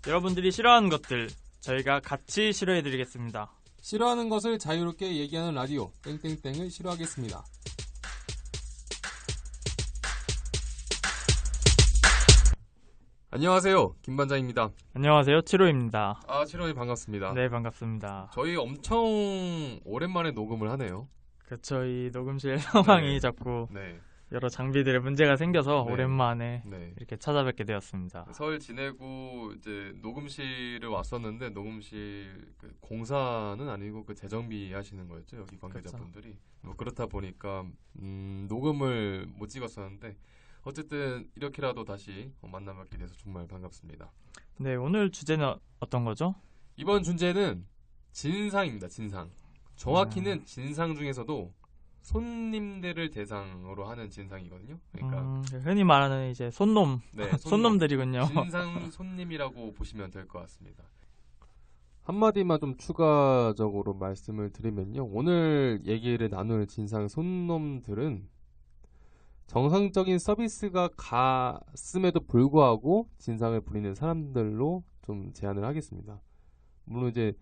여러분들이 싫어하는 것들 저희가 같이 싫어해드리겠습니다. 싫어하는 것을 자유롭게 얘기하는 라디오 땡땡땡을 싫어하겠습니다. 안녕하세요, 김반장입니다. 안녕하세요, 7호입니다. 아, 7호님 반갑습니다. 네, 반갑습니다. 저희 엄청 오랜만에 녹음을 하네요. 그쵸, 이 녹음실 상황이 네. 자꾸 네. 여러 장비들에 문제가 생겨서 네. 오랜만에 네. 이렇게 찾아뵙게 되었습니다. 설 지내고 이제 녹음실을 왔었는데 녹음실 그 공사는 아니고 그 재정비 하시는 거였죠, 여기 관계자분들이. 뭐 그렇다 보니까 녹음을 못 찍었었는데 어쨌든 이렇게라도 다시 만나 뵙게 돼서 정말 반갑습니다. 네, 오늘 주제는 어떤 거죠? 이번 주제는 진상입니다. 진상. 정확히는 진상 중에서도 손님들을 대상으로 하는 진상이거든요. 그러니까 흔히 말하는 이제 손놈, 네, 손놈들이군요. 진상 손님이라고 보시면 될 것 같습니다. 한마디만 좀 추가적으로 말씀을 드리면요. 오늘 얘기를 나눌 진상 손놈들은 정상적인 서비스가 갔음에도 불구하고 진상을 부리는 사람들로 좀 제안을 하겠습니다. 물론 이제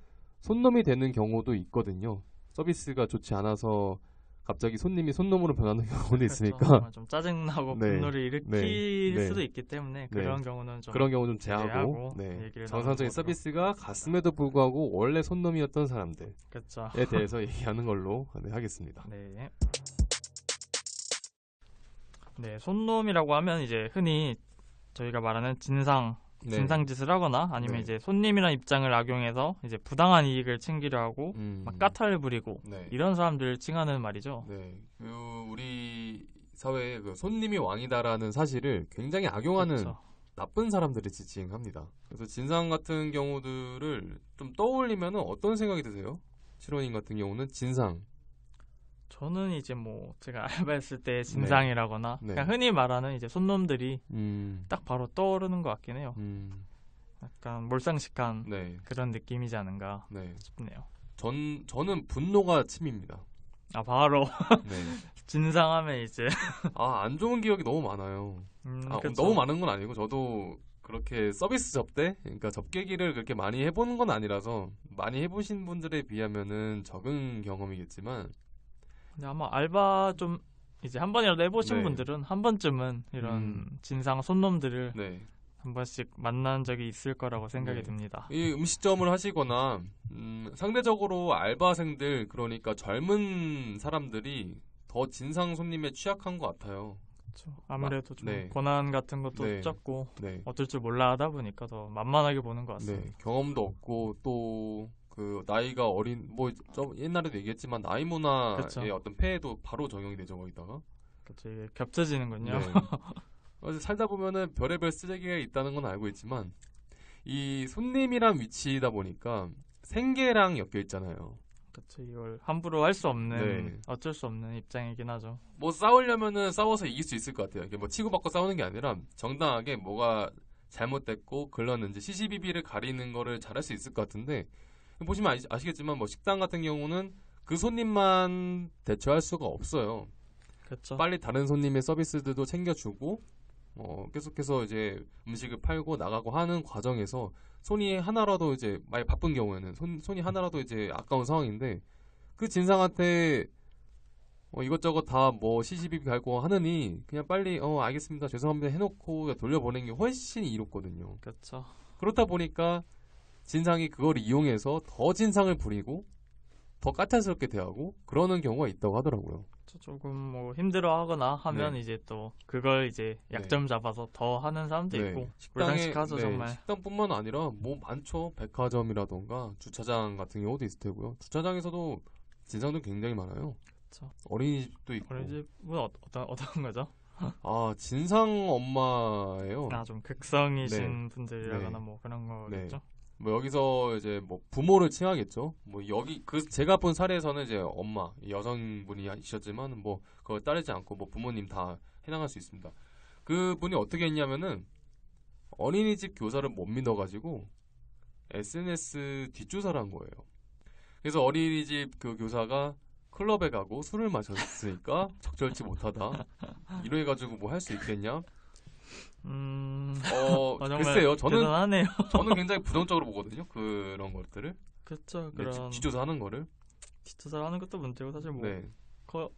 손놈이 되는 경우도 있거든요. 서비스가 좋지 않아서 갑자기 손님이 손놈으로 변하는 경우도 있으니까 그렇죠. 좀 짜증나고 네. 분노를 일으킬 네. 수도 있기 때문에 그런 경우는 좀 그런 경우 좀 제하고 정상적인 서비스가 갔음에도 불구하고 원래 손놈이었던 사람들에 그렇죠. 대해서 얘기하는 걸로 하겠습니다. 네. 네, 손놈이라고 하면 이제 흔히 저희가 말하는 진상짓을 하거나 아니면 이제 손님이라는 입장을 악용해서 이제 부당한 이익을 챙기려 하고 막 까탈을 부리고 이런 사람들을 칭하는 말이죠. 네, 우리 사회에 그 손님이 왕이다라는 사실을 굉장히 악용하는 그렇죠. 나쁜 사람들을 지칭합니다. 그래서 진상 같은 경우들을 좀 떠올리면 어떤 생각이 드세요? 실원님 같은 경우는 진상. 저는 이제 뭐 제가 알바했을 때 진상이라거나 그냥 흔히 말하는 이제 손놈들이 딱 바로 떠오르는 것 같긴 해요. 약간 몰상식한 그런 느낌이지 않은가 싶네요. 저는 분노가 침입니다. 아, 바로 진상하면 이제 안 좋은 기억이 너무 많아요. 너무 많은 건 아니고 저도 그렇게 서비스 접대, 그러니까 접객일을 그렇게 많이 해보는 건 아니라서 많이 해보신 분들에 비하면은 적은 경험이겠지만. 근데 아마 알바 좀 이제 한 번이라도 해보신 분들은 한 번쯤은 이런 진상 손놈들을 한 번씩 만난 적이 있을 거라고 생각이 듭니다. 이 음식점을 하시거나 상대적으로 알바생들, 그러니까 젊은 사람들이 더 진상 손님에 취약한 것 같아요. 그렇죠. 아무래도 좀 권한 같은 것도 적고 어쩔 줄 몰라 하다 보니까 더 만만하게 보는 것 같습니다. 경험도 없고 또 그 나이가 어린 옛날에도 얘기했지만 나이 문화의 어떤 폐해도 바로 적용이 되죠, 거기다가. 그렇죠. 이게 겹쳐지는군요. 살다 보면은 별의별 쓰레기가 있다는 건 알고 있지만 이 손님이란 위치이다 보니까 생계랑 엮여 있잖아요. 그렇죠. 이걸 함부로 할 수 없는 어쩔 수 없는 입장이긴 하죠. 뭐 싸우려면은 싸워서 이길 수 있을 것 같아요. 이게 뭐 치고받고 싸우는 게 아니라 정당하게 뭐가 잘못됐고 글렀는지 시시비비를 가리는 거를 잘할 수 있을 것 같은데, 보시면 아시겠지만 뭐 식당 같은 경우는 그 손님만 대처할 수가 없어요. 그렇죠. 빨리 다른 손님의 서비스들도 챙겨주고 계속해서 이제 음식을 팔고 나가고 하는 과정에서 손이 하나라도 이제 많이 바쁜 경우에는 손이 하나라도 이제 아까운 상황인데 그 진상한테 이것저것 다 뭐 시시비비 갈고 하느니 그냥 빨리 알겠습니다, 죄송합니다 해놓고 돌려보내는 게 훨씬 이롭거든요. 그렇죠. 그렇다 보니까 진상이 그걸 이용해서 더 진상을 부리고 더 까탈스럽게 대하고 그러는 경우가 있다고 하더라고요. 조금 뭐 힘들어하거나 하면 이제 또 그걸 이제 약점 잡아서 더 하는 사람도 있고 불상식하죠. 정말 식당뿐만 아니라 뭐 많죠. 백화점이라던가 주차장 같은 경우도 있을 테고요. 주차장에서도 진상도 굉장히 많아요. 그렇죠. 어린이집도 있고. 어린이집은 어떤 거죠? 진상 엄마예요. 좀 극성이신 분들이라거나 뭐 그런 거겠죠. 뭐 여기서 이제 뭐 부모를 칭하겠죠. 뭐 여기 제가 본 사례에서는 이제 엄마 여성분이셨지만 뭐 그걸 따르지 않고 뭐 부모님 다 해당할 수 있습니다. 그분이 어떻게 했냐면은 어린이집 교사를 못 믿어가지고 SNS 뒷조사를 한 거예요. 그래서 어린이집 그 교사가 클럽에 가고 술을 마셨으니까 적절치 못하다 이래가지고 뭐 할 수 있겠냐. 정말 글쎄요. 대단하네요. 저는 굉장히 부정적으로 보거든요. 그런 것들을. 그렇죠. 네, 그런 뒷조사하는 거를. 뒷조사를 하는 것도 문제고 사실 뭐 네.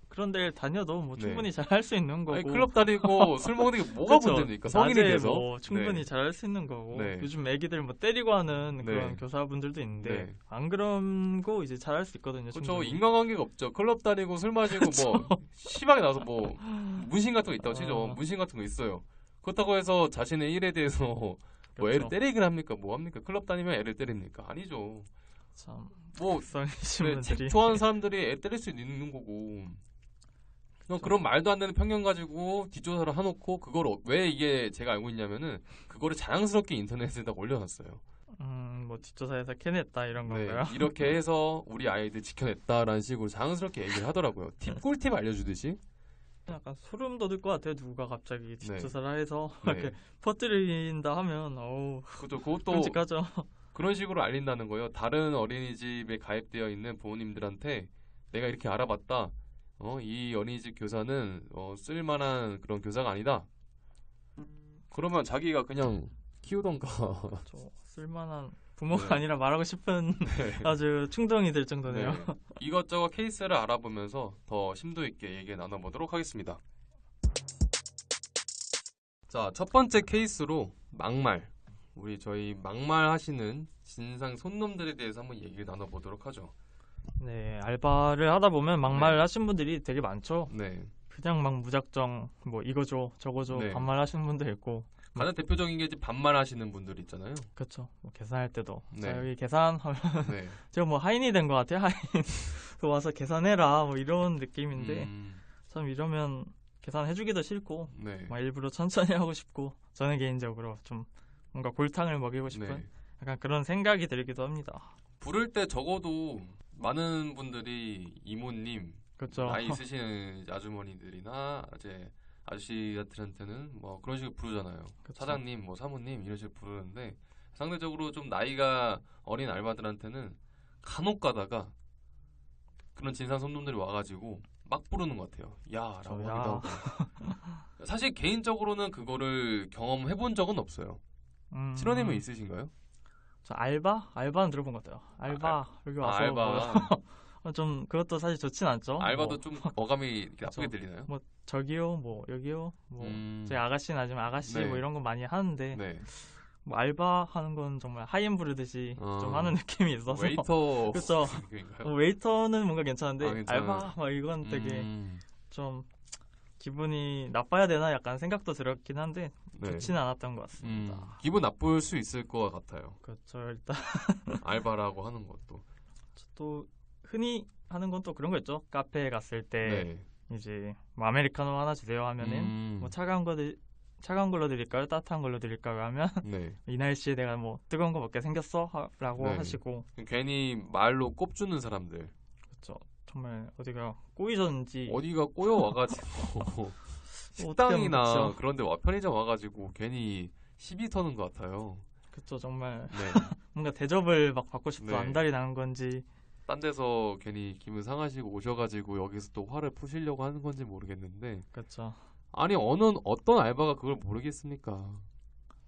그런 데를 다녀도 뭐 네. 충분히 잘할 수 있는 거고. 아니, 클럽 다니고 술 먹는 게 뭐가 그쵸. 문제입니까? 성인이 낮에 돼서. 뭐 충분히 네. 잘할 수 있는 거고. 네. 요즘 애기들 뭐 때리고 하는 네. 그런 교사분들도 있는데 네. 안 그러고 이제 잘할 수 있거든요. 그렇죠. 충분히. 인간관계가 없죠. 클럽 다니고 술 마시고 뭐 심하게 나와서 뭐 문신 같은 거 있다고 치죠. 문신 같은 거 있어요. 그렇다고 해서 자신의 일에 대해서 뭐 애를 그쵸. 때리기를 합니까? 뭐 합니까? 클럽 다니면 애를 때립니까? 아니죠. 참 뭐 불쌍하신 네, 분들이. 책 좋아하는 사람들이 애 때릴 수 있는 거고. 그런 말도 안 되는 편견 가지고 뒷조사를 해놓고 그걸 왜 이게 제가 알고 있냐면은 그거를 자랑스럽게 인터넷에다 올려놨어요. 뭐 뒷조사에서 캐냈다 이런 네, 건가요? 이렇게 해서 우리 아이들 지켜냈다라는 식으로 자랑스럽게 얘기를 하더라고요. 꿀팁 알려주듯이. 약간 소름 돋을 것 같아요. 누가 갑자기 뒷조사를 해서 네. 이렇게 퍼뜨린다 하면 어우 그것도 끔찍하죠. 그런 식으로 알린다는 거예요. 다른 어린이집에 가입되어 있는 부모님들한테 내가 이렇게 알아봤다. 이 어린이집 교사는 쓸만한 그런 교사가 아니다. 그러면 자기가 그냥 키우던가. 쓸만한 부모가 네. 아니라 말하고 싶은 네. 아주 충동이 될 정도네요. 네. 이것저것 케이스를 알아보면서 더 심도 있게 얘기 나눠보도록 하겠습니다. 자, 첫 번째 케이스로 막말. 저희 막말 하시는 진상 손놈들에 대해서 한번 얘기를 나눠보도록 하죠. 네, 알바를 하다 보면 막말 네. 하신 분들이 되게 많죠. 네. 그냥 막 무작정 뭐 이거 줘 저거 줘 네. 반말 하시는 분도 있고. 가장 대표적인 게 이제 반말하시는 분들 있잖아요. 그렇죠. 뭐 계산할 때도 네. 자 여기 계산하면 네. 제가 뭐 하인이 된 것 같아요. 하인 와서 계산해라 뭐 이런 느낌인데 참 이러면 계산해주기도 싫고 네. 막 일부러 천천히 하고 싶고 저는 개인적으로 좀 뭔가 골탕을 먹이고 싶은 네. 약간 그런 생각이 들기도 합니다. 부를 때 적어도 많은 분들이 이모님, 그렇죠. 나이 있으신 아주머니들이나 이제 아저씨들한테는 뭐 그런 식으로 부르잖아요. 그쵸. 사장님, 뭐 사모님 이런 식으로 부르는데 상대적으로 좀 나이가 어린 알바들한테는 간혹 가다가 그런 진상 손님들이 와가지고 막 부르는 것 같아요. 야라고 야. 하기도 하고. 사실 개인적으로는 그거를 경험해본 적은 없어요. 신원님은 있으신가요? 저 알바는 들어본 것 같아요. 알바 여기 와서 알바. 좀 그것도 사실 좋진 않죠. 알바도 뭐, 좀 어감이 이렇게 그쵸. 나쁘게 들리나요? 뭐 저기요, 뭐 여기요, 뭐 음. 저희 아가씨는 아니면 아가씨 네. 뭐 이런 거 많이 하는데 네. 뭐 알바 하는 건 정말 하인 부르듯이 좀 하는 느낌이 있어서 웨이터. 그쵸. 느낌인가요? 웨이터는 뭔가 괜찮은데 아, 괜찮아요. 알바 막 이건 되게 음. 좀 기분이 나빠야 되나 약간 생각도 들었긴 한데 네. 좋지는 않았던 것 같습니다. 기분 나쁠 수 있을 것 같아요. 그렇죠. 일단 알바라고 하는 것도. 또 흔히 하는 건 또 그런 거 있죠. 카페에 갔을 때 네. 이제 뭐 아메리카노 하나 주세요 하면은 뭐 차가운 걸로 드릴까요? 따뜻한 걸로 드릴까요? 하면 네. 이 날씨에 내가 뭐 뜨거운 거 먹게 생겼어? 라고 네. 하시고 괜히 말로 꼽주는 사람들. 그렇죠. 정말 어디가 꼬이셨는지 어디가 꼬여 와가지고 식당이나 그런데 편의점 와가지고 괜히 시비 터는 것 같아요. 그렇죠. 정말 네. 뭔가 대접을 막 받고 싶어 네. 안달이 나는 건지 딴 데서 괜히 기분 상하시고 오셔가지고 여기서 또 화를 푸시려고 하는 건지 모르겠는데 그렇죠. 아니 어떤 알바가 그걸 모르겠습니까?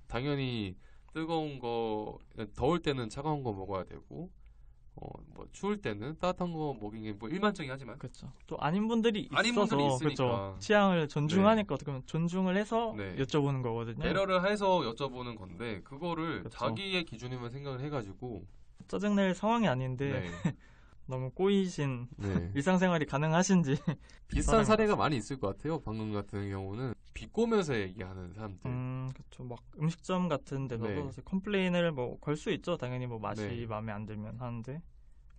당연히 뜨거운 거 더울 때는 차가운 거 먹어야 되고 뭐 추울 때는 따뜻한 거 먹이는 게 뭐 일반적이긴 하지만 그렇죠. 또 아닌 분들이 아닌 있어서 분들이 있으니까. 그렇죠. 취향을 존중하니까 어떻게 보면 존중을 해서 네. 여쭤보는 거거든요. 배려를 해서 여쭤보는 건데 그거를 그쵸. 자기의 기준에만 생각을 해가지고 짜증낼 상황이 아닌데 네. 너무 꼬이신 네. 일상생활이 가능하신지 비슷한 사례가 많이 있을 것 같아요. 방금 같은 경우는 비꼬면서 얘기하는 사람들. 그렇죠. 막 음식점 같은 데서도 네. 사실 컴플레인을 뭐 걸 수 있죠. 당연히 뭐 맛이 네. 마음에 안 들면 하는데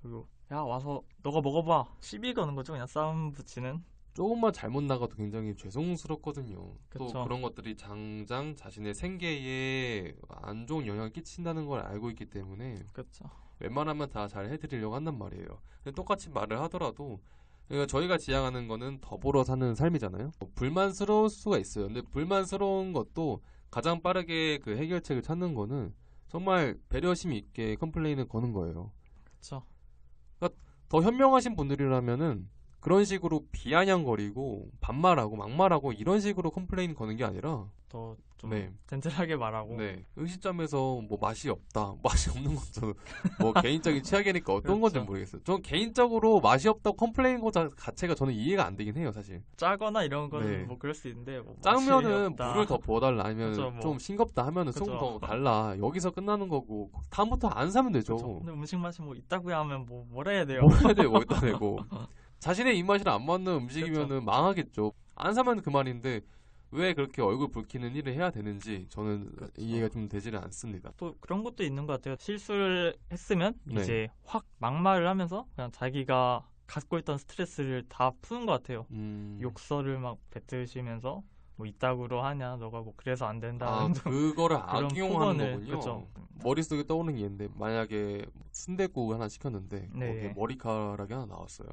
그리고 야 와서 너가 먹어봐 시비 거는 거죠. 그냥 싸움 붙이는. 조금만 잘못 나가도 굉장히 죄송스럽거든요. 그쵸. 또 그런 것들이 장장 자신의 생계에 안 좋은 영향을 끼친다는 걸 알고 있기 때문에 그렇죠. 웬만하면 다 잘 해드리려고 한단 말이에요. 근데 똑같이 말을 하더라도 그러니까 저희가 지향하는 거는 더불어 사는 삶이잖아요. 불만스러울 수가 있어요. 근데 불만스러운 것도 가장 빠르게 그 해결책을 찾는 거는 정말 배려심 있게 컴플레인을 거는 거예요. 그렇죠. 더 현명하신 분들이라면은 그런 식으로 비아냥거리고 반말하고 막말하고 이런 식으로 컴플레인 거는 게 아니라 더 좀 네. 젠틀하게 말하고 네. 음식점에서 뭐 맛이 없다. 맛이 없는 것도 뭐 개인적인 취향이니까 어떤 건지 그렇죠. 모르겠어요. 저는 개인적으로 맛이 없다고 컴플레인 거 자체가 저는 이해가 안 되긴 해요, 사실. 짜거나 이런 거는 네. 뭐 그럴 수 있는데 뭐 짜면은 없다. 물을 더 부어달라 아니면 그쵸, 뭐. 좀 싱겁다 하면은 그쵸. 조금 더 달라. 여기서 끝나는 거고 다음부터 안 사면 되죠. 그쵸. 근데 음식 맛이 뭐 있다고야 하면 뭐 뭐라 해야 돼요? 뭐 해야 돼요, 어디다 대고. 자신의 입맛이랑 안 맞는 음식이면은 그쵸. 망하겠죠. 안 사면 그만인데 왜 그렇게 얼굴 붉히는 일을 해야 되는지 저는 그쵸. 이해가 좀 되지는 않습니다. 또 그런 것도 있는 것 같아요. 실수를 했으면 네. 이제 확 막말을 하면서 그냥 자기가 갖고 있던 스트레스를 다 푸는 것 같아요. 욕설을 막 뱉으시면서 뭐 이따구로 하냐, 너가 뭐 그래서 안 된다. 아, 그거를 그런 악용하는 폭언을, 거군요. 그쵸. 머릿속에 떠오르는 게 있는데 만약에 순댓국 하나 시켰는데 네. 거기에 머리카락이 하나 나왔어요.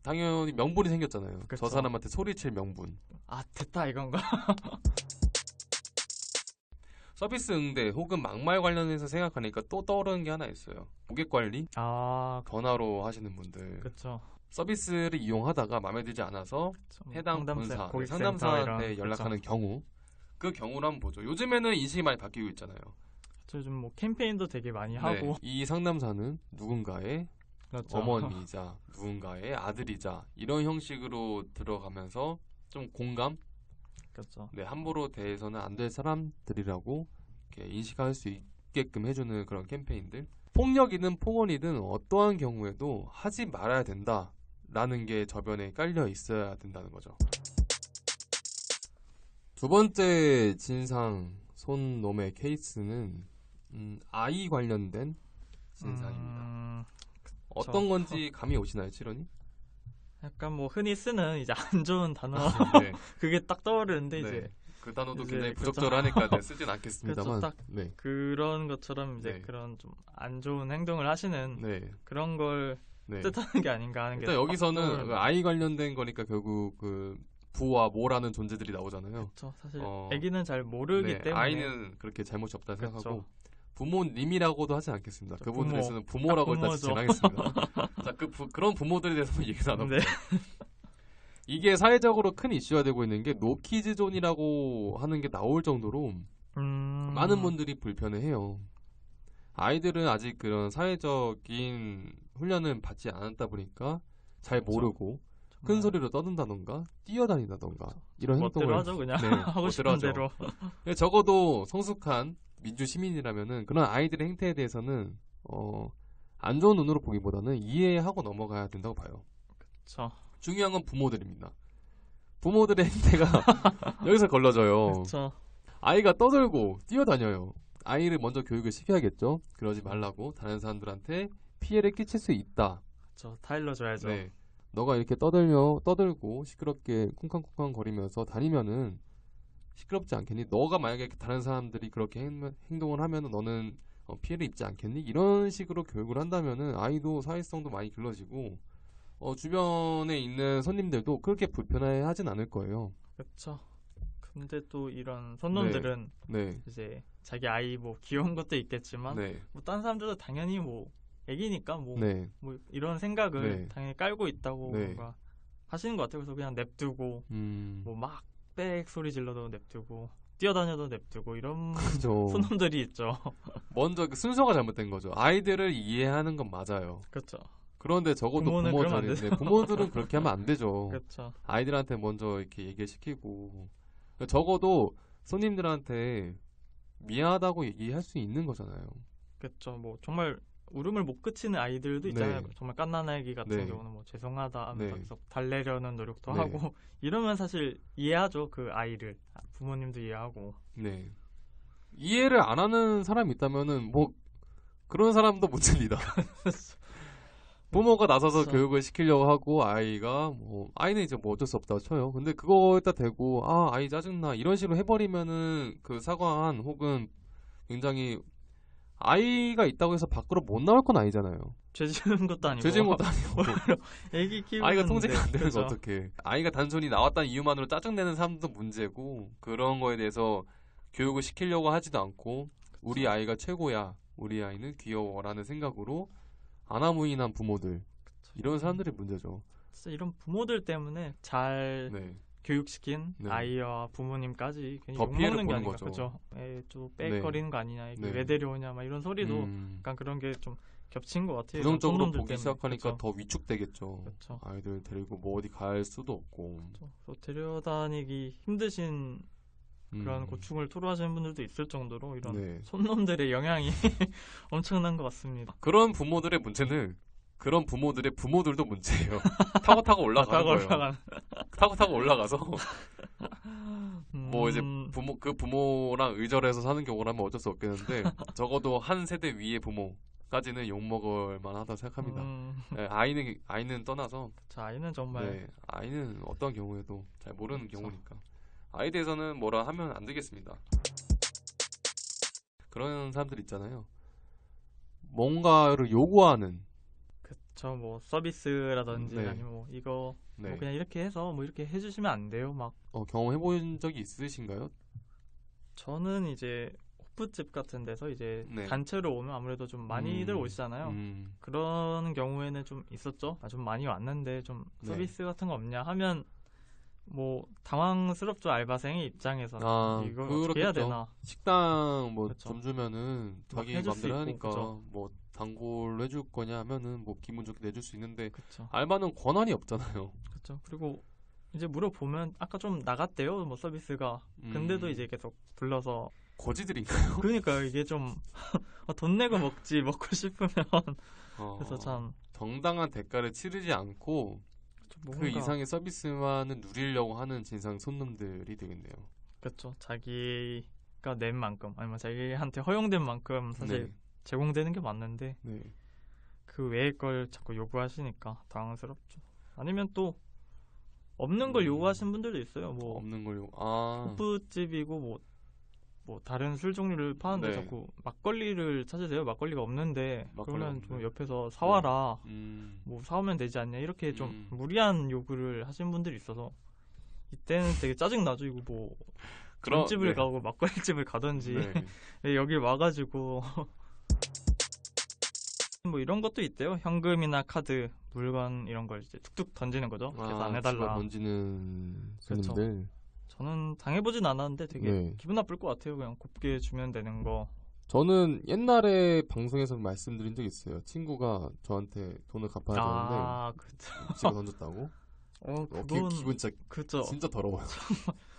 당연히 명분이 생겼잖아요. 그쵸. 저 사람한테 소리칠 명분. 아, 됐다 이건가? 서비스 응대 혹은 막말 관련해서 생각하니까 또 떠오르는 게 하나 있어요. 고객 관리, 아, 전화로 하시는 분들. 그쵸. 서비스를 이용하다가 마음에 들지 않아서 해당 본사, 고객센터 상담사한테 이런, 연락하는 경우 그 경우를 한번 보죠. 요즘에는 인식이 많이 바뀌고 있잖아요. 요즘 뭐 캠페인도 되게 많이 네, 하고. 이 상담사는 누군가의 그렇죠. 어머니이자 누군가의 아들이자 이런 형식으로 들어가면서 좀 공감, 그렇죠. 네, 함부로 대해서는 안 될 사람들이라고 이렇게 인식할 수 있게끔 해주는 그런 캠페인들. 폭력이든 폭언이든 어떠한 경우에도 하지 말아야 된다라는 게 저변에 깔려 있어야 된다는 거죠. 두 번째 진상 손놈의 케이스는 아이 관련된 진상입니다. 어떤 건지 감이 오시나요, 치로님? 약간 뭐 흔히 쓰는 이제 안 좋은 단어 네. 그게 딱 떠오르는데 네. 이제 그 단어도 이제 굉장히 그쵸. 부적절하니까 네, 쓰진 않겠습니다만. 그쵸, 딱 네. 그런 것처럼 이제 네. 그런 좀 안 좋은 행동을 하시는 네. 그런 걸 네. 뜻하는 게 아닌가 하는 게 일단 여기서는 떠오르는 그 아이 관련된 거니까 결국 그 부와 모라는 존재들이 나오잖아요. 그쵸. 사실 어, 아기는 잘 모르기 네, 때문에 아이는 그렇게 잘못이 없다 그쵸. 생각하고 부모님이라고도 하지 않겠습니다. 그쵸, 그분에 부모. 대해서는 부모라고 일단 부모죠. 진행하겠습니다. 자, 그런 부모들에 대해서 얘기 나눠볼게요. 네. 이게 사회적으로 큰 이슈가 되고 있는 게 노키즈존이라고 하는 게 나올 정도로 많은 분들이 불편해해요. 아이들은 아직 그런 사회적인 훈련을 받지 않았다 보니까 잘 모르고 큰 소리로 떠든다던가 뛰어다닌다던가 이런 행동을 멋대로 하죠 그냥. 네, 하고 싶은 멋대로 대로. 하죠. 적어도 성숙한 민주 시민이라면은 그런 아이들의 행태에 대해서는 안 좋은 눈으로 보기보다는 이해하고 넘어가야 된다고 봐요. 그쵸. 중요한 건 부모들입니다. 부모들의 행태가 여기서 걸러져요. 그쵸. 아이가 떠들고 뛰어다녀요. 아이를 먼저 교육을 시켜야겠죠. 그러지 말라고 다른 사람들한테 피해를 끼칠 수 있다. 그쵸. 타일러 줘야죠. 네. 너가 이렇게 떠들고 시끄럽게 쿵쾅쿵쾅 거리면서 다니면은 시끄럽지 않겠니? 너가 만약에 다른 사람들이 그렇게 행동을 하면은 너는 피해를 입지 않겠니? 이런 식으로 교육을 한다면은 아이도 사회성도 많이 길러지고 주변에 있는 손님들도 그렇게 불편해하진 않을 거예요. 그쵸. 근데 또 이런 손놈들은 네. 이제 자기 아이 뭐 귀여운 것도 있겠지만 네. 뭐 딴 사람들도 당연히 뭐 애기니까 뭐, 네. 뭐 이런 생각을 네. 당연히 깔고 있다고 네. 뭔가 하시는 것 같아요. 그래서 그냥 냅두고 뭐 막 빽 소리 질러도 냅두고 뛰어다녀도 냅두고 이런 그죠. 손놈들이 있죠. 먼저 그 순서가 잘못된 거죠. 아이들을 이해하는 건 맞아요. 그렇죠. 그런데 적어도 부모는 그러면 안 부모들은 그렇게 하면 안 되죠. 그렇죠. 아이들한테 먼저 이렇게 얘기를 시키고 적어도 손님들한테 미안하다고 얘기할 수 있는 거잖아요. 그렇죠. 뭐 정말 울음을 못 그치는 아이들도 있잖아요. 네. 정말 갓난 아기 같은 네. 경우는 뭐 죄송하다 하면서 네. 계속 달래려는 노력도 네. 하고 이러면 사실 이해하죠. 그 아이를. 부모님도 이해하고. 네. 이해를 안 하는 사람이 있다면은 뭐 그런 사람도 문제입니다. 부모가 나서서 그쵸. 교육을 시키려고 하고 아이는 이제 뭐 어쩔 수 없다고 쳐요. 근데 그거에다 대고 아이 짜증나 이런 식으로 해버리면은 그 사과한 혹은 굉장히 아이가 있다고 해서 밖으로 못 나올 건 아니잖아요. 죄 지은 것도 아니고. 죄 지은 것도 아니고 애기 키우는 아이가 통제가 안 되는 거 그쵸. 어떡해. 아이가 단순히 나왔다는 이유만으로 짜증내는 사람도 문제고 그런 거에 대해서 교육을 시키려고 하지도 않고 우리 아이가 최고야. 우리 아이는 귀여워라는 생각으로 아나무인한 부모들 이런 사람들이 문제죠. 진짜 이런 부모들 때문에 잘 네. 교육시킨 네. 아이와 부모님까지 괜히 더 피해를 욕먹는 게 보는 아닌가. 거죠. 그죠? 좀 빽거리는 거 아니냐. 이게 네. 왜 데려오냐. 막 이런 소리도 약간 그런 게 좀 겹친 것 같아요. 부정적으로 손놈들 보기 때문에. 시작하니까 그쵸? 더 위축되겠죠. 그쵸. 아이들 데리고 뭐 어디 갈 수도 없고. 또 데려다니기 힘드신 그런 음. 고충을 토로하시는 분들도 있을 정도로 이런 네. 손놈들의 영향이 엄청난 것 같습니다. 그런 부모들의 문제는 그런 부모들의 부모들도 문제예요. 타고 올라가는 거예요. 타고 올라가서 뭐 이제 그 부모랑 의절해서 사는 경우라면 어쩔 수 없겠는데 적어도 한 세대 위의 부모까지는 욕 먹을 만하다 생각합니다. 네, 아이는 떠나서 아이는 정말 네, 아이는 어떤 경우에도 잘 모르는 그쵸. 경우니까 아이에 대해서는 뭐라 하면 안 되겠습니다. 그런 사람들 있잖아요. 뭔가를 요구하는 그쵸. 뭐 서비스라든지 네. 아니면 뭐 이거 네. 뭐 그냥 이렇게 해서 뭐 이렇게 해주시면 안 돼요. 막 경험해본 적이 있으신가요? 저는 이제 호프집 같은 데서 이제 네. 단체로 오면 아무래도 좀 많이들 오시잖아요. 그런 경우에는 좀 있었죠. 좀 많이 왔는데 좀 네. 서비스 같은 거 없냐 하면 뭐 당황스럽죠. 알바생의 입장에서 이걸 어떻게 해야 그렇겠죠. 되나. 식당 뭐 그쵸. 점 주면은 자기 해줄 수 맘대로 있고, 하니까 그쵸. 뭐 단골로 해줄 거냐 하면은 뭐 기분 좋게 내줄 수 있는데 그렇죠. 알바는 권한이 없잖아요. 그렇죠. 그리고 이제 물어보면 아까 좀 나갔대요. 뭐 서비스가. 근데도 이제 계속 불러서 거지들인가요? 그러니까 이게 좀 돈 내고 먹고 싶으면 그래서 참 정당한 대가를 치르지 않고 뭔가 그 이상의 서비스만은 누리려고 하는 진상 손놈들이 되겠네요. 그렇죠. 자기가 낸 만큼 아니면 자기한테 허용된 만큼 사실 네. 제공되는 게 맞는데 네. 그 외의 걸 자꾸 요구하시니까 당황스럽죠. 아니면 또 없는 걸 요구하시는 분들도 있어요. 뭐 없는 걸요. 호프집이고 뭐 다른 술 종류를 파는데 네. 자꾸 막걸리를 찾으세요. 막걸리가 없는데 그러면 좀 없네. 옆에서 사와라. 뭐 사오면 되지 않냐 이렇게 좀 무리한 요구를 하시는 분들이 있어서 이때는 되게 짜증나죠. 이거 뭐 집을 네. 가고 막걸리집을 가든지 네. 여기 와가지고 뭐 이런 것도 있대요. 현금이나 카드, 물건 이런 걸 이제 툭툭 던지는 거죠. 그래서 안 해달라. 집어 던지는 손님들. 저는 당해보진 않았는데 되게 기분 나쁠 것 같아요. 그냥 곱게 주면 되는 거. 저는 옛날에 방송에서 말씀드린 적 있어요. 친구가 저한테 돈을 갚아야 되는데 집어 던졌다고. 그건 기분 진짜 더러워요.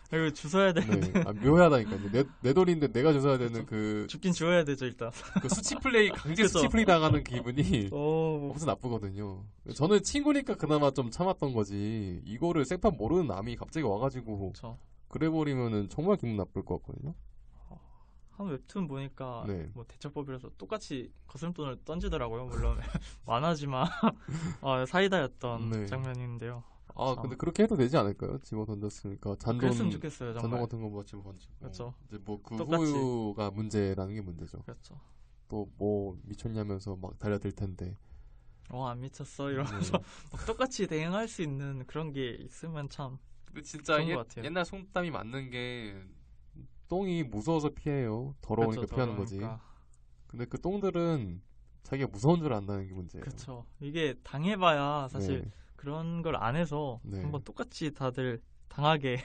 이거 주워야 되는데. 네. 묘하다니까요. 내 돈인데 내가 주워야 되는 죽긴 주워야 되죠 일단. 그 수치 플레이 강제 수치 플레이 당하는 기분이 엄청 나쁘거든요. 저는 친구니까 그나마 좀 참았던 거지. 이거를 생판 모르는 남이 갑자기 와가지고 그래 버리면은 정말 기분 나쁠 것 같거든요. 한 웹툰 보니까 네. 뭐 대처법이라서 똑같이 거스름돈을 던지더라고요. 물론 만화지만 사이다였던 장면인데요. 근데 그렇게 해도 되지 않을까요? 집어 던졌으니까 그랬으면 좋겠어요. 정말. 잔돈 같은 거 뭐 집어 던지고. 그렇죠. 이제 뭐 그 후유가 문제라는 게 문제죠. 그렇죠. 또 뭐 미쳤냐면서 막 달려들 텐데. 안 미쳤어 이러면서 똑같이 대응할 수 있는 그런 게 있으면 참. 근데 진짜 옛날 속담이 맞는 게 똥이 무서워서 피해요. 더러우니까 그렇죠, 피하는 거지. 근데 그 똥들은 자기가 무서운 줄 안다는 게 문제예요. 그렇죠. 이게 당해봐야 사실 그런 걸 안 해서 한번 똑같이 다들 당하게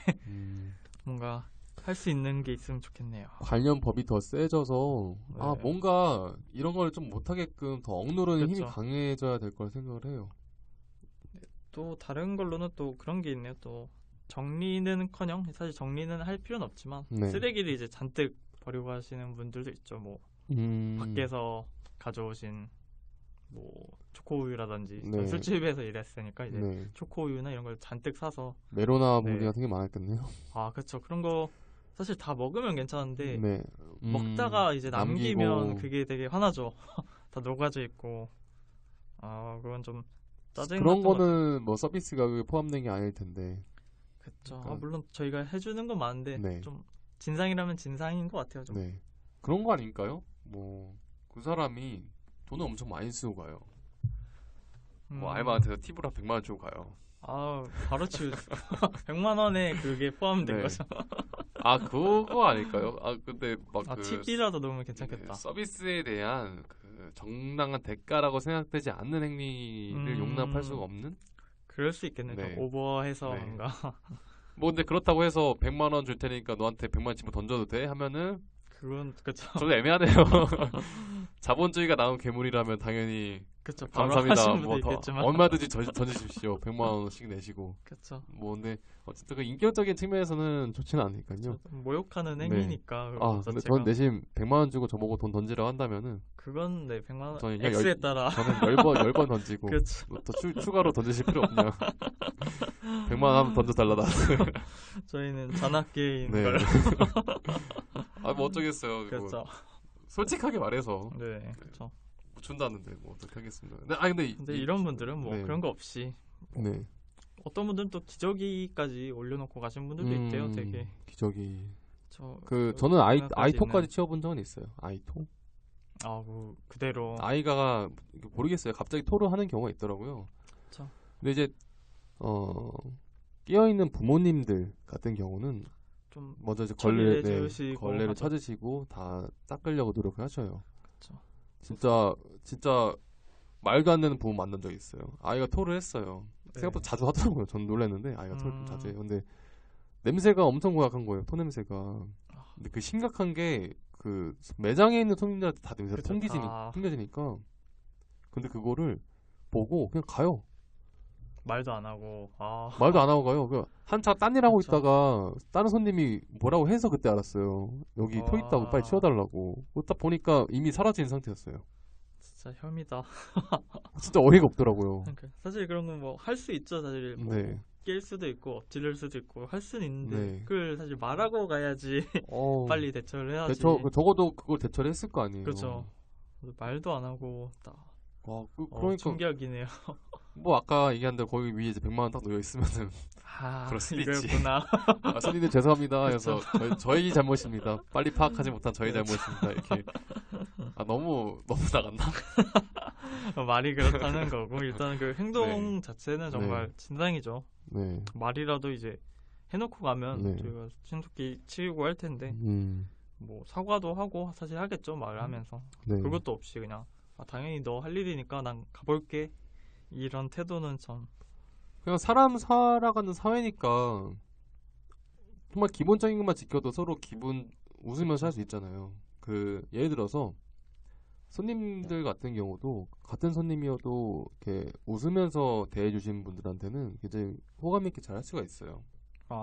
뭔가 할 수 있는 게 있으면 좋겠네요. 관련법이 더 세져서 뭔가 이런 걸 좀 못하게끔 더 억누르는 힘이 강해져야 될 거라 생각을 해요. 또 다른 걸로는 또 그런 게 있네요. 또 정리는커녕 사실 정리는 할 필요는 없지만 쓰레기를 이제 잔뜩 버리고 가시는 분들도 있죠. 뭐 밖에서 가져오신 뭐 초코우유라든지 술집에서 일했으니까 이제 초코우유나 이런 걸 잔뜩 사서 메로나 봉지 같은 게 많았겠네요. 그렇죠. 그런 거 사실 다 먹으면 괜찮은데 먹다가 이제 남기면 그게 되게 화나죠. 다 녹아져 있고 그건 좀 짜증. 그런 거는 뭐 서비스 가격에 포함된 게 아닐 텐데. 그렇죠. 물론 저희가 해주는 건 많은데 좀 진상이라면 진상인 것 같아요. 좀. 그런 거 아닐까요? 뭐 그 사람이 돈을 엄청 많이 쓰고 가요. 뭐 알바한테서 팁으로 한 100만 원 주고 가요. 바로 치우죠. 100만 원에 그게 포함된 거죠. 그거 아닐까요? 근데 막 팁이라도 넣으면 괜찮겠다. 서비스에 대한 그 정당한 대가라고 생각되지 않는 행위를 용납할 수가 없는? 그럴 수 있겠네요. 네. 오버해서 네. 뭔가. 뭐 근데 그렇다고 해서 100만 원 줄 테니까 너한테 100만 집어 던져도 돼? 하면은 그건 그쵸. 좀 애매하네요. 자본주의가 나온 괴물이라면 당연히 그쵸. 바로 감사합니다. 하시는 뭐 분도 있겠지만. 얼마든지 던지십시오. 100만 원씩 내시고. 그쵸. 뭐 근데 어쨌든 그 인격적인 측면에서는 좋지는 않으니까요. 모욕하는 네. 행위니까. 아, 근데 전 대신 100만 원 주고 저보고 돈 던지라고 한다면은 그건 네 100만 원 저는 그냥 X에 따라. 저는 10번 던지고 그쵸. 또 추가로 던지실 필요 없냐. 100만 원 한번 던져달라다. 저희는 잔악계인 네. 걸. 아, 뭐 어쩌겠어요. 뭐 그쵸. 솔직하게 말해서 네, 그쵸. 준다는데 뭐 어떻게 하겠습니다. 근데 이런 분들은 뭐 네. 그런 거 없이 네. 어떤 분들은 또 기저귀까지 올려놓고 가신 분들도 있대요. 되게. 기저귀. 그 저는 아이토까지 있는. 치워본 적은 있어요. 아이토. 그대로. 아이가 모르겠어요. 갑자기 토를 하는 경우가 있더라고요. 그쵸. 근데 이제 끼어 있는 부모님들 같은 경우는 좀 먼저 이제 처리해 주시고 걸레를 하죠. 찾으시고 다 닦으려고 노력을 하셔요. 그쵸. 진짜 말도 안 되는 부모 만난 적이 있어요. 아이가 토를 했어요. 네. 생각보다 자주 하더라고요. 전 놀랐는데 아이가 토를 좀 자주 해요. 근데 냄새가 엄청 고약한 거예요. 토 냄새가. 근데 그 심각한 게 그 매장에 있는 손님들한테 다 냄새가 그쵸, 다. 풍겨지니까. 근데 그거를 보고 그냥 가요. 말도 안 하고. 말도 안 하고 가요. 한참 딴 일 하고 그쵸. 있다가 다른 손님이 뭐라고 해서 그때 알았어요. 여기 토 있다고 빨리 치워달라고. 딱 보니까 이미 사라진 상태였어요. 진짜 혐이다. 진짜 어이가 없더라고요. 그러니까 사실 그런 건 뭐 할 수 있죠. 사실 뭐 네. 낄 수도 있고 엎질릴 수도 있고 할 수는 있는데 네. 그걸 사실 말하고 가야지 빨리 대처를 해야지. 적어도 그걸 대처를 했을 거 아니에요. 그렇죠. 말도 안 하고 딱. 그러니까 충격이네요. 뭐 아까 얘기한 대로 거기 위에 이제 100만 원 딱 놓여 있으면은 그럴 수도 있지. 이거였구나. 손님들 죄송합니다. 그래서 저희 잘못입니다. 빨리 파악하지 못한 저희 잘못입니다. 이렇게 너무 나갔나? 말이 그렇다는 거고 일단 그 행동 자체는 정말 진상이죠. 네. 말이라도 이제 해놓고 가면 네. 저희가 신속히 치우고 할 텐데 뭐 사과도 하고 사실 하겠죠. 말하면서. 네. 그것도 없이 그냥 당연히 너 할 일이니까 난 가볼게. 이런 태도는 참. 그냥 사람 살아가는 사회니까 정말 기본적인 것만 지켜도 서로 기분 웃으면서 할 수 있잖아요. 예를 들어서 손님들 같은 경우도 같은 손님이어도 이렇게 웃으면서 대해주신 분들한테는 굉장히 호감 있게 잘 할 수가 있어요.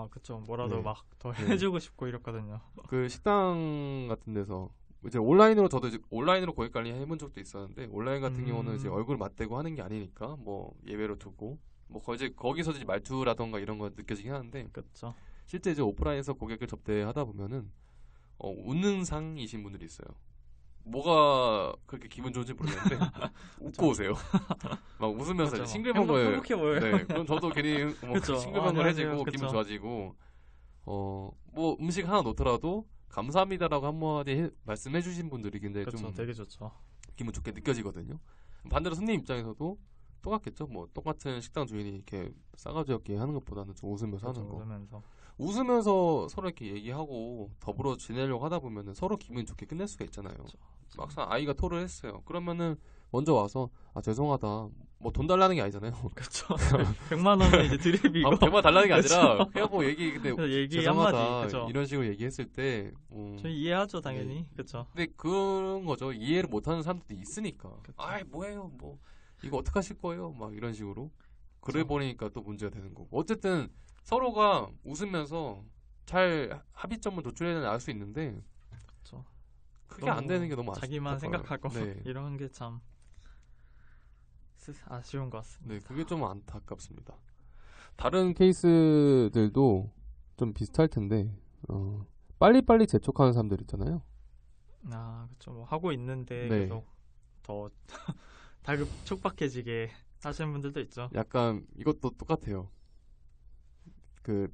그쵸. 뭐라도 네. 막 더 네. 해주고 싶고 이렇거든요. 식당 같은 데서 이제 온라인으로 저도 이제 온라인으로 고객 관리 해본 적도 있었는데 온라인 같은 경우는 이제 얼굴 맞대고 하는 게 아니니까 뭐 예외로 두고 뭐 거기서 이제 말투라던가 이런 거 느껴지긴 하는데 그쵸. 실제 이제 오프라인에서 고객을 접대하다 보면은 웃는 상이신 분들이 있어요. 뭐가 그렇게 기분 좋은지 모르겠는데 웃고 오세요. 막 웃으면서 그쵸. 싱글벙글. 행복해 보여요. 네, 그럼 저도 괜히 그쵸. 싱글벙글해지고 안녕하세요. 기분 그쵸. 좋아지고 뭐 음식 하나 놓더라도 감사합니다라고 한마디 말씀해주신 분들이 굉장히 그쵸. 좀 되게 좋죠. 기분 좋게 느껴지거든요. 반대로 손님 입장에서도 똑같겠죠. 뭐 똑같은 식당 주인이 이렇게 싸가지 없게 하는 것보다는 좀 웃으면서 하는 거. 웃으면서 서로 이렇게 얘기하고 더불어 지내려고 하다 보면은 서로 기분 좋게 끝낼 수가 있잖아요. 막상 아이가 토를 했어요. 그러면은 먼저 와서 죄송하다. 뭐 돈 달라는 게 아니잖아요. 그쵸. 100만 원은 이제 드립이고. 100만 달라는 게 아니라 그냥 뭐 근데 얘기 죄송하다 한마디. 그쵸. 이런 식으로 얘기했을 때 저희 이해하죠 당연히. 네. 그쵸. 근데 그런 거죠. 이해를 못하는 사람들도 있으니까. 그쵸. 뭐예요? 뭐 이거 어떻게 하실 거예요? 막 이런 식으로. 그래 버리니까 또 문제가 되는 거고. 어쨌든 서로가 웃으면서 잘 합의점을 도출해야 알 수 있는데 그쵸. 그게 안 되는 게 너무 자기만 생각하고 네. 이런 게 참 아쉬운 것 같습니다. 네, 그게 좀 안타깝습니다. 다른 케이스들도 좀 비슷할 텐데 빨리빨리 재촉하는 사람들 있잖아요. 그쵸. 뭐 하고 있는데 네. 계속 더 다급 촉박해지게 하시는 분들도 있죠. 약간 이것도 똑같아요.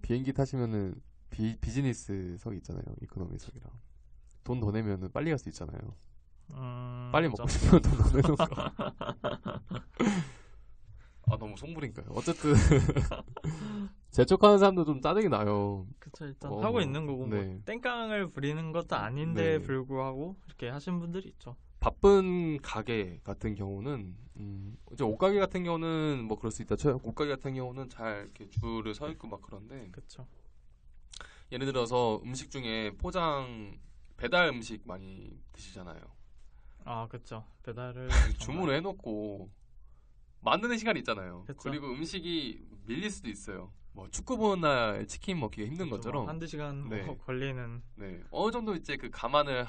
비행기 타시면은 비즈니스석 있잖아요. 이코노미석이랑 돈 더 내면은 빨리 갈 수 있잖아요. 빨리 그쵸. 먹고 싶으면 돈 더 내는 거. 너무 속물인가요? 어쨌든 재촉하는 사람도 좀 짜증이 나요. 그쵸. 일단 하고 있는 거고 네. 뭐 땡깡을 부리는 것도 아닌데 네. 불구하고 이렇게 하신 분들이 있죠. 바쁜 가게 같은 경우는 이제 옷가게 같은 경우는 뭐 그럴 수 있다 쳐요. 옷가게 같은 경우는 잘 이렇게 줄을 서 있고 막 그런데 그쵸. 예를 들어서 음식 중에 배달 음식 많이 드시잖아요. 아, 그쵸. 배달을 주문을 해놓고 만드는 시간이 있잖아요. 그쵸. 그리고 음식이 밀릴 수도 있어요. 뭐 축구 보는 날 치킨 먹기가 힘든 것처럼 한두 시간 네. 뭐 걸리는. 네, 어느 정도 이제 그 감안을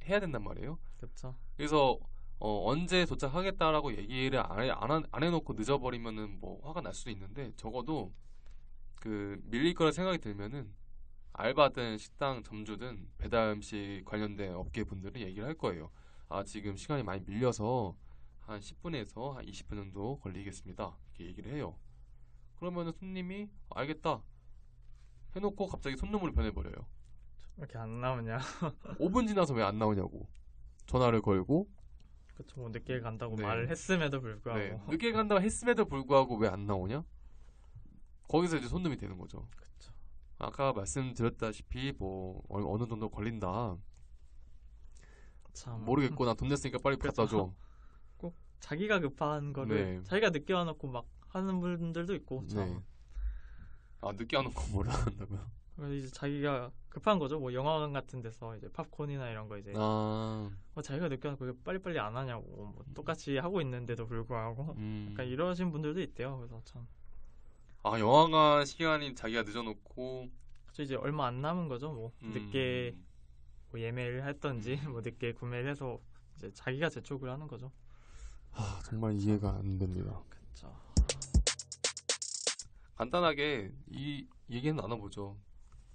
해야 된단 말이에요. 그쵸. 그래서 언제 도착하겠다라고 얘기를 안 해놓고 늦어버리면은 뭐 화가 날 수도 있는데 적어도 그 밀릴 거라 생각이 들면은 알바든 식당 점주든 배달 음식 관련된 업계 분들은 얘기를 할 거예요. 아, 지금 시간이 많이 밀려서 한 10분에서 한 20분 정도 걸리겠습니다. 이렇게 얘기를 해요. 그러면은 손님이 알겠다 해놓고 갑자기 손님으로 변해버려요. 왜 이렇게 안 나오냐. 5분 지나서 왜 안 나오냐고 전화를 걸고 그쵸. 뭐 늦게 간다고 네. 말을 했음에도 불구하고. 네, 늦게 간다고 했음에도 불구하고 왜 안 나오냐? 거기서 이제 손님이 되는 거죠. 그쵸. 아까 말씀드렸다시피 뭐 어느 정도 걸린다. 참. 모르겠고 나 돈 냈으니까 빨리 갖다 줘. 꼭 자기가 급한 거를 네. 자기가 늦게 와놓고 막 하는 분들도 있고. 참. 네. 아, 늦게 안 오고 뭐라 한다고요? 그래서 이제 자기가 급한 거죠. 뭐 영화관 같은 데서 이제 팝콘이나 이런 거 이제 아, 자기가 늦게 와놓고 왜 빨리빨리 안 하냐고 뭐 똑같이 하고 있는데도 불구하고 약간 이러신 분들도 있대요. 그래서 참. 아, 영화관 시간이 자기가 늦어놓고 그쵸. 이제 얼마 안 남은 거죠. 뭐 늦게 뭐 예매를 했던지 뭐 늦게 구매를 해서 이제 자기가 재촉을 하는 거죠. 아, 정말 이해가 안 됩니다. 그쵸. 간단하게 이 얘기는 나눠보죠.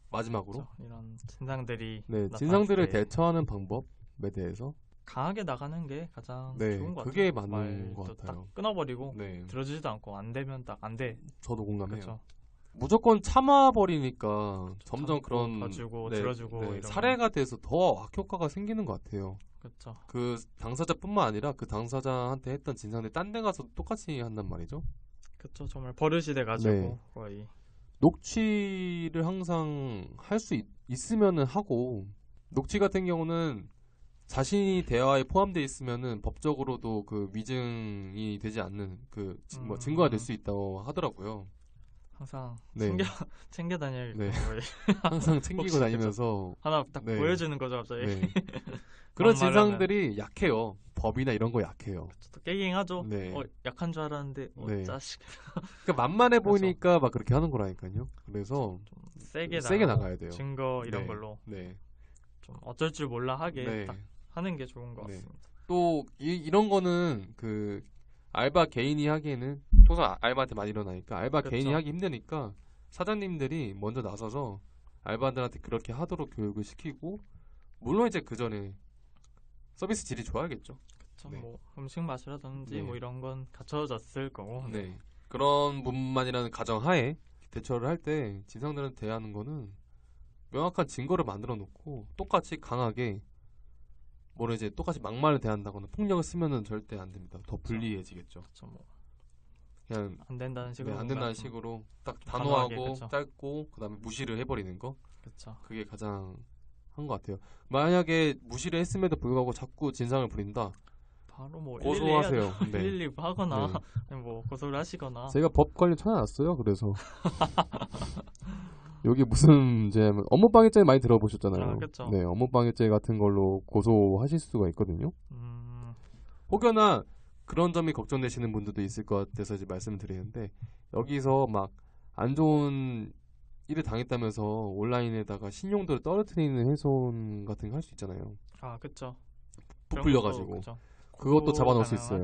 마지막으로. 그쵸. 이런 진상들이 네, 나타났을 진상들을 때 대처하는 방법에 대해서 강하게 나가는 게 가장 네, 좋은 것 같아요. 그게 맞는 말도 것 같아요. 딱 끊어버리고 네, 들어주지도 않고 안 되면 딱 안 돼. 저도 공감해요. 그렇죠. 무조건 참아버리니까 점점 그런 봐주고 네, 들어주고 네, 이런 사례가 돼서 더 악효과가 생기는 것 같아요. 그렇죠. 그 당사자뿐만 아니라 그 당사자한테 했던 진상들이 딴 데 가서 똑같이 한단 말이죠. 그렇죠. 정말 버릇이 돼가지고 네. 거의 녹취를 항상 할 수 있으면은 하고, 녹취 같은 경우는 자신이 대화에 포함되어 있으면은 법적으로도 그 위증이 되지 않는 그 뭐 증거가 될 수 있다고 하더라고요. 항상 네. 챙겨 다닐 네. 거예요. 항상 챙기고 혹시 다니면서 하나 딱 네. 보여주는 거죠 갑자기. 네. 그런 막말하면. 진상들이 약해요. 법이나 이런 거 약해요. 또 깨갱하죠. 네. 약한 줄 알았는데 네. 자식 그러니까 만만해 그래서. 보이니까 막 그렇게 하는 거라니까요. 그래서 좀 세게 세게 나가고 나가야 돼요. 증거 이런 네. 걸로 네. 좀 어쩔 줄 몰라 하게 네. 딱 하는 게 좋은 것 네. 같습니다. 또 이런 거는 그 알바 개인이 하기에는 통상 알바한테 많이 일어나니까 알바 그쵸. 개인이 하기 힘드니까 사장님들이 먼저 나서서 알바들한테 그렇게 하도록 교육을 시키고, 물론 이제 그 전에 서비스 질이 좋아야겠죠. 그쵸? 네. 뭐 음식 맛이라든지 네. 뭐 이런 건 갖춰졌을 거고. 네. 그런 분만이라는 가정하에 대처를 할 때 진상들은 대하는 거는 명확한 증거를 만들어 놓고 똑같이 강하게 뭐를 이제 똑같이 막말을 대한다거나 폭력을 쓰면은 절대 안 됩니다. 더 불리해지겠죠. 그쵸, 뭐 그냥 안 된다는 식으로. 안 된다는 식으로 딱 단호하게, 단호하고 그쵸. 짧고 그다음에 무시를 해버리는 거, 그렇죠. 그게 가장 한 것 같아요. 만약에 무시를 했음에도 불구하고 자꾸 진상을 부린다, 바로 뭐 고소하세요. 112 하거나 네. 아니면 뭐 고소를 하시거나. 제가 법 관련 찾아놨어요. 그래서 여기 무슨 문제냐면 업무방해죄 많이 들어보셨잖아요. 아, 그쵸. 네, 업무방해죄 같은 걸로 고소하실 수가 있거든요. 혹여나 그런 점이 걱정되시는 분들도 있을 것 같아서 이제 말씀을 드리는데, 여기서 막 안 좋은 일을 당했다면서 온라인에다가 신용도를 떨어뜨리는 훼손 같은 거 할 수 있잖아요. 아, 그쵸. 부풀려가지고 그쵸. 그것도 잡아넣을 수 있어요.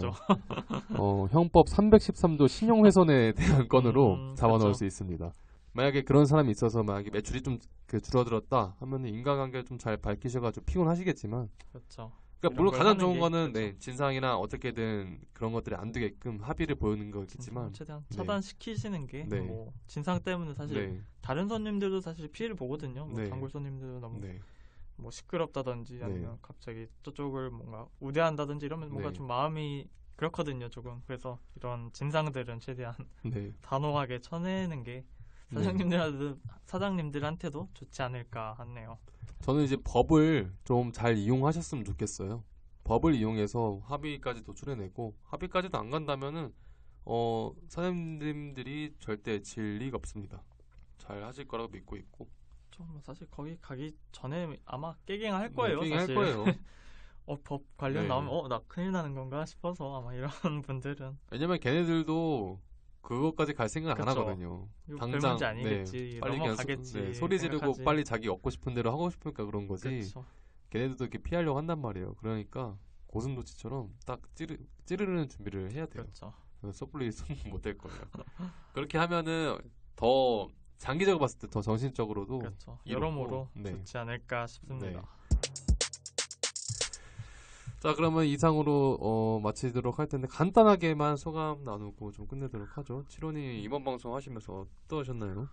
형법 313도 신용훼손에 대한 건으로 잡아넣을 그쵸. 수 있습니다. 만약에 그런 사람이 있어서 만약에 매출이 좀 그 줄어들었다 하면은 인과관계를 좀 잘 밝히셔가지고 피곤하시겠지만, 그렇죠. 그러니까 물론 걸 가장 하는 좋은 게, 거는 그쵸. 네, 진상이나 어떻게든 그런 것들이 안 되게끔 합의를 보이는 거겠지만, 최대한 네. 차단시키시는 게 네. 뭐 진상 때문에 사실 네, 다른 손님들도 사실 피해를 보거든요. 뭐 네. 단골 손님들도 너무 네, 뭐 시끄럽다든지 네. 아니면 갑자기 저쪽을 뭔가 우대한다든지 이러면 뭔가 네. 좀 마음이 그렇거든요, 조금. 그래서 이런 진상들은 최대한 네. 단호하게 쳐내는 게 사장님들한테도 좋지 않을까 하네요. 저는 이제 법을 좀 잘 이용하셨으면 좋겠어요. 법을 이용해서 합의까지 도출해내고 합의까지도 안 간다면은 사장님들이 절대 질 리가 없습니다. 잘 하실 거라고 믿고 있고. 좀 사실 거기 가기 전에 아마 깨갱할 거예요. 깨갱할 사실. 거예요. 법 관련 네. 나오면 나 큰일 나는 건가 싶어서 아마 이런 분들은 왜냐면 걔네들도 그것까지 갈 생각 안 그쵸. 하거든요. 이거 당장 별 문제 아니겠지. 빨리 그냥 넘어가겠지. 소리 지르고 생각하지. 빨리 자기 얻고 싶은 대로 하고 싶으니까 그런 거지. 그쵸. 걔네들도 이렇게 피하려고 한단 말이에요. 그러니까 고슴도치처럼 딱 찌르는 준비를 해야 돼요. 그렇죠. 섣불리 손 못 댈 거예요. 그렇게 하면은 더 장기적으로 봤을 때 더 정신적으로도 그렇죠. 이롭고, 여러모로 네. 좋지 않을까 싶습니다. 네. 자, 그러면 이상으로 마치도록 할 텐데 간단하게만 소감 나누고 좀 끝내도록 하죠. 7호님 이번 방송 하시면서 어떠셨나요?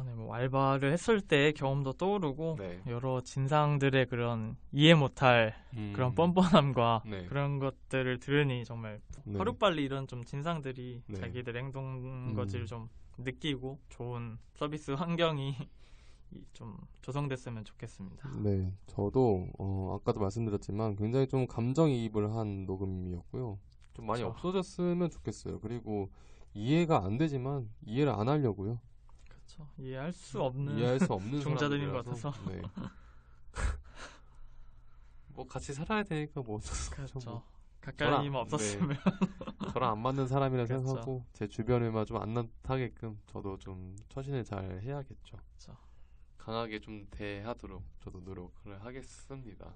네, 뭐 알바를 했을 때 경험도 떠오르고 네. 여러 진상들의 그런 이해 못할 그런 뻔뻔함과 네. 그런 것들을 들으니 정말 네. 하루빨리 이런 좀 진상들이 네. 자기들 행동 거지를 좀 느끼고 좋은 서비스 환경이 좀 조성됐으면 좋겠습니다. 네, 저도 아까도 말씀드렸지만 굉장히 좀 감정이입을 한 녹음이었고요. 좀 많이 그쵸. 없어졌으면 좋겠어요. 그리고 이해가 안 되지만 이해를 안 하려고요. 그렇죠. 이해할 수 없는 이해할 수 없는 종자들인 것 사람들이라서. 같아서. 네. 뭐 같이 살아야 되니까 뭐 그렇죠. 뭐. 가까이만 없었으면 저랑 안 맞는 사람이라 그렇죠. 생각하고 제 주변에만 좀 안 나타게끔 저도 좀 처신을 잘 해야겠죠. 그렇죠. 강하게 좀 대하도록 저도 노력을 하겠습니다.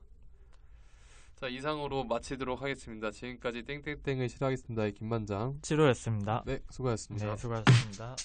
자, 이상으로 마치도록 하겠습니다. 지금까지 땡땡땡을 실어하겠습니다. 김반장. 치료였습니다. 네, 수고하셨습니다. 네, 수고하셨습니다.